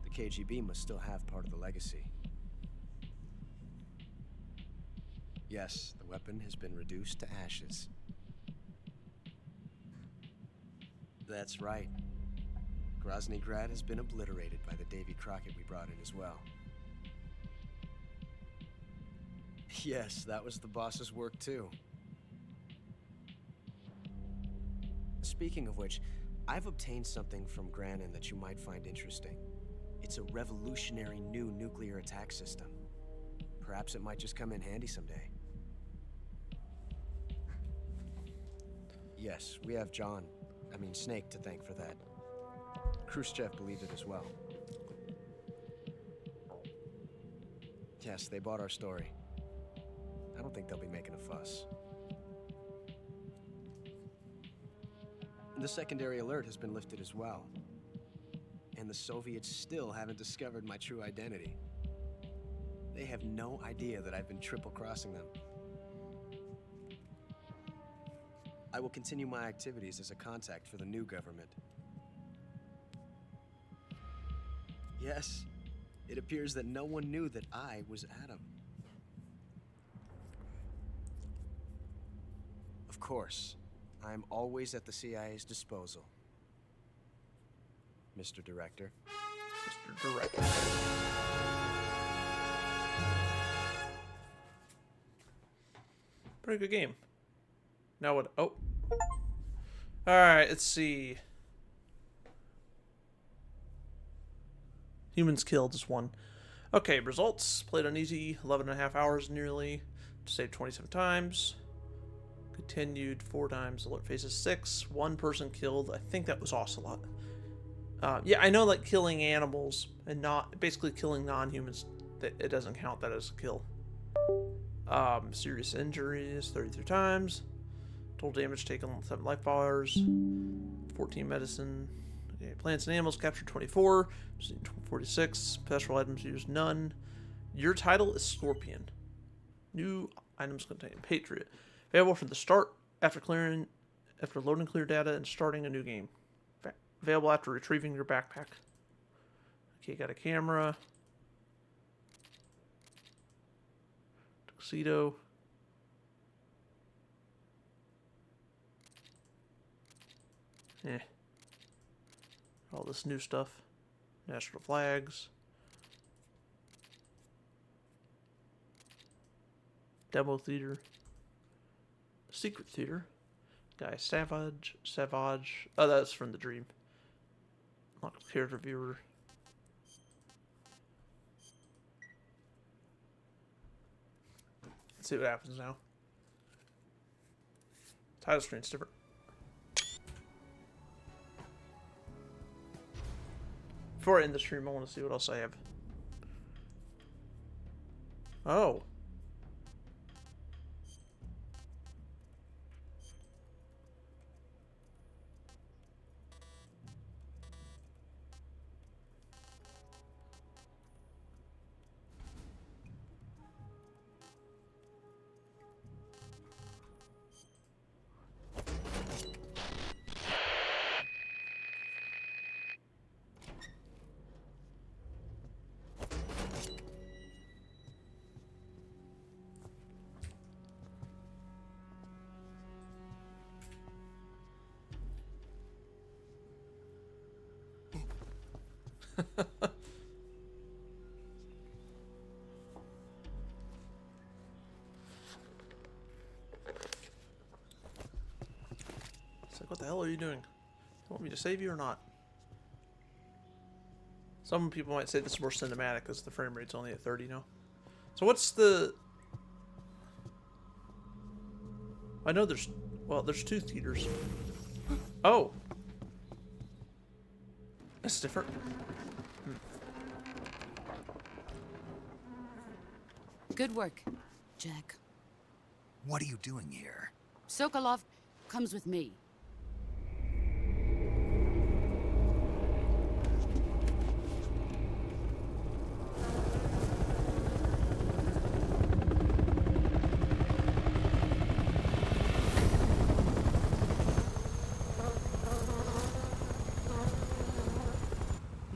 The KGB must still have part of the legacy. Yes, the weapon has been reduced to ashes. That's right. Grozny Grad has been obliterated by the Davy Crockett we brought in as well. Yes, that was the boss's work too. Speaking of which, I've obtained something from Granin that you might find interesting. It's a revolutionary new nuclear attack system. Perhaps it might just come in handy someday. Yes, we have Snake to thank for that. Khrushchev believed it as well. Yes, they bought our story. I don't think they'll be making a fuss. The secondary alert has been lifted as well. And the Soviets still haven't discovered my true identity. They have no idea that I've been triple-crossing them. I will continue my activities as a contact for the new government. Yes, it appears that no one knew that I was Adam. Of course, I'm always at the CIA's disposal. Mr. Director.
Mr. Director. Pretty good game. Now what? Oh. Alright, let's see. Humans killed is one. Okay, results. Played on easy, 11.5 hours nearly. Saved 27 times. Continued 4 times. Alert phases 6. 1 person killed. I think that was Ocelot. Yeah, I know, like, killing animals and not basically killing non-humans, that it doesn't count that as a kill. Serious injuries 33 times. Total damage taken 7 life bars. 14 medicine. Okay, plants and animals captured 24. 46. Special items used none. Your title is Scorpion. New items contain Patriot. Available from the start after loading clear data and starting a new game. Available after retrieving your backpack. Okay, got a camera. Tuxedo. All this new stuff. National flags. Demo theater. Secret theater. Guy Savage. Oh, that's from the dream. Lock character viewer. Let's see what happens now. Title screen's different. Before I end the stream, I want to see what else I have. Oh. It's like, what the hell are you doing? You want me to save you or not? Some people might say this is more cinematic because the frame rate's only at 30 now. So what's the... I know there's... Well, there's 2 theaters. Oh! That's different.
Good work, Jack.
What are you doing here?
Sokolov comes with me.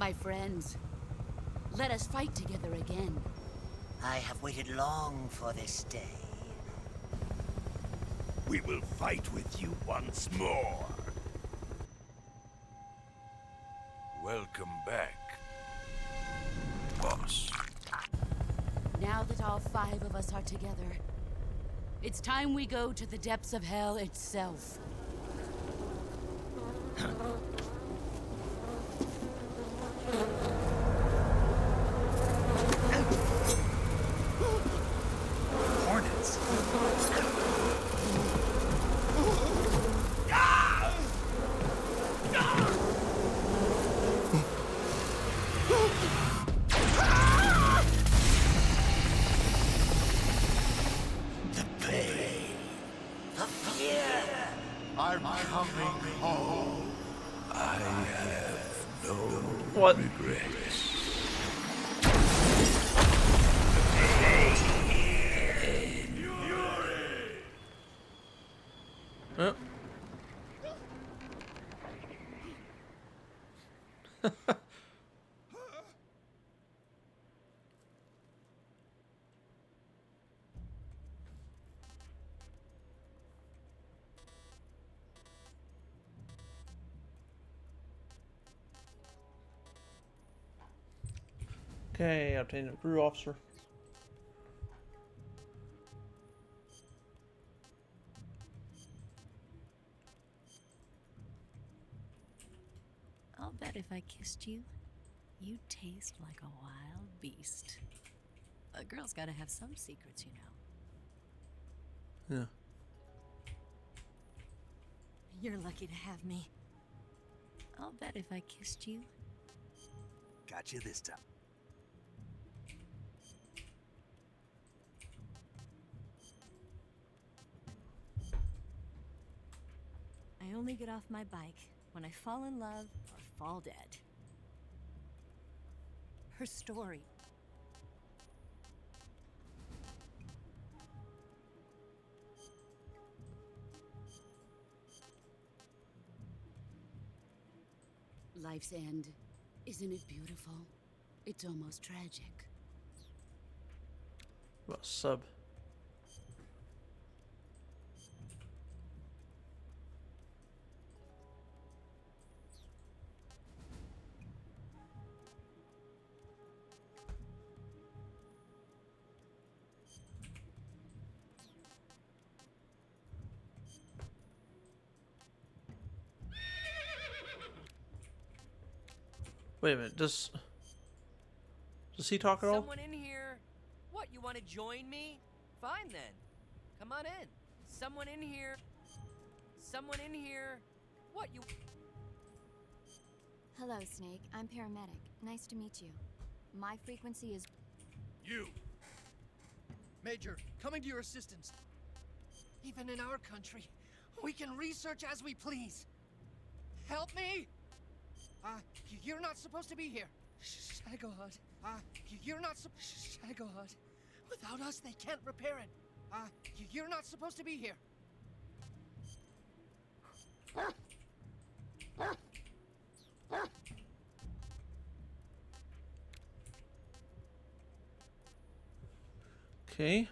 My friends, let us fight together again.
I have waited long for this day.
We will fight with you once more. Welcome back, boss.
Now that all 5 of us are together, it's time we go to the depths of hell itself.
Hornets.
The pain, the fear. I'm coming home.
I have no
What?
regrets.
Yep. Okay, obtain a crew officer.
I'll bet if I kissed you, you'd taste like a wild beast. A girl's gotta have some secrets, you know.
Yeah.
You're lucky to have me. I'll bet if I kissed you,
Got you this time.
I only get off my bike when I fall in love or fall dead. Her story.
Life's end. Isn't it beautiful? It's almost tragic.
What, sub? Wait a minute, does he talk at all?
Someone in here? What, you want to join me? Fine then. Come on in. Someone in here? Someone in here? What, you...
Hello, Snake. I'm paramedic. Nice to meet you. My frequency is...
You! Major, coming to your assistance. Even in our country, we can research as we please. Help me! You're not supposed to be here. Shagahad. You're not supposed... Shagahad. Without us, they can't repair it. You're not supposed to be here.
Okay.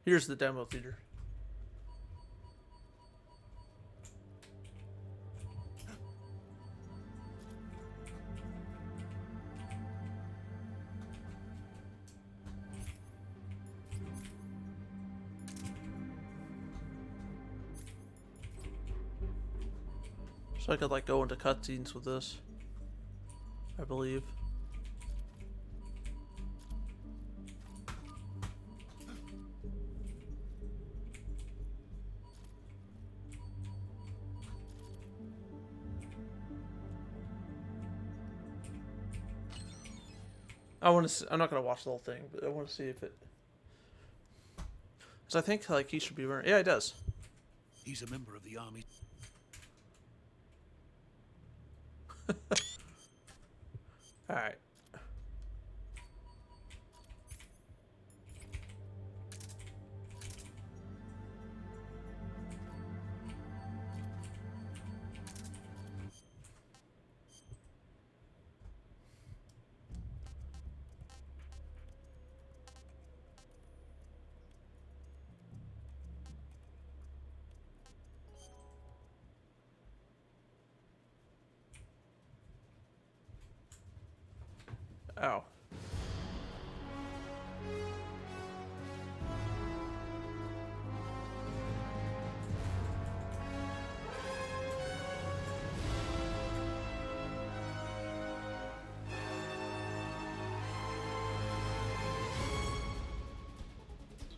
Here's the demo theater. So I could like go into cutscenes with this, I believe. I want to. I'm not gonna watch the whole thing, but I want to see if it. Because I think like he should be wearing. Yeah, he does.
He's a member of the army.
All right. Oh.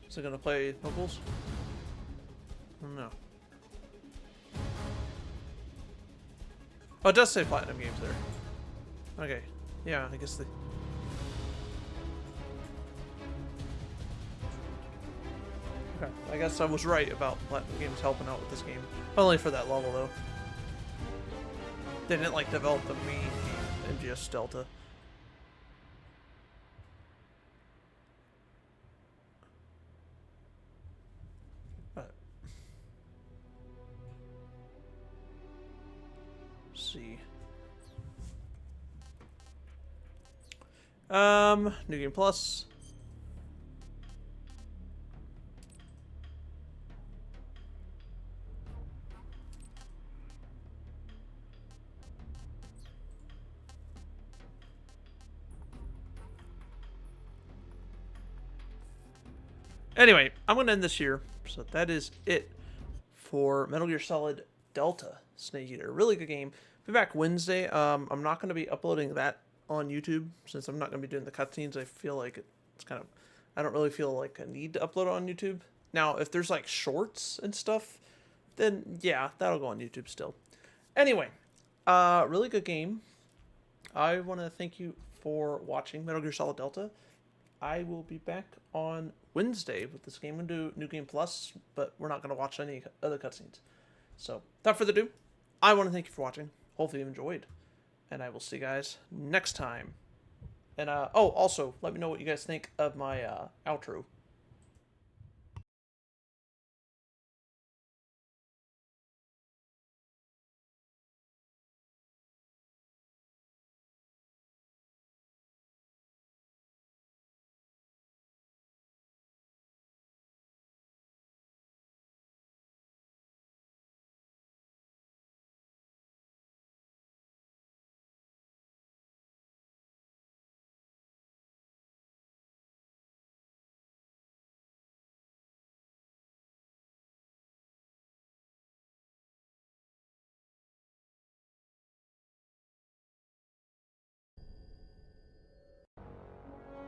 Is it gonna play vocals? I don't know. Oh, it does say Platinum Games there. Okay. Yeah, I guess they... Okay. I guess I was right about Platinum Games helping out with this game. Only for that level, though. They didn't, like, develop the main game, MGS3. See. New Game Plus. Anyway, I'm going to end this here. So that is it for Metal Gear Solid Delta Snake Eater. Really good game. Be back Wednesday. I'm not going to be uploading that on YouTube since I'm not going to be doing the cutscenes. I feel like it's kind of... I don't really feel like a need to upload it on YouTube. Now, if there's like shorts and stuff, then yeah, that'll go on YouTube still. Anyway, really good game. I want to thank you for watching Metal Gear Solid Delta. I will be back on Wednesday with this game. I'm going to do New Game Plus, but we're not going to watch any other cutscenes. So, without further ado, I want to thank you for watching. Hopefully you enjoyed. And I will see you guys next time. And, oh, also, let me know what you guys think of my outro.